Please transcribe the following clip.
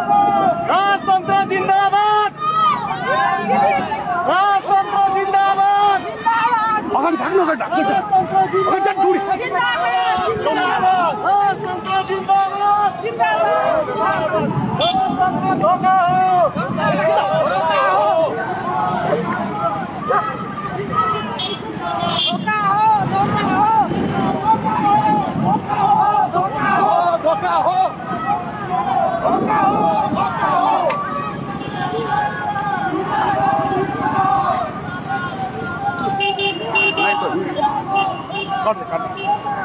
राजतन्त्र जिन्दाबाद! राजतन्त्र जिन्दाबाद! अगाडि भाग्नु अगाडि भाग्नु छ अगाडि जान दुरी राजतन्त्र जिन्दाबाद! धोका हो Cut it.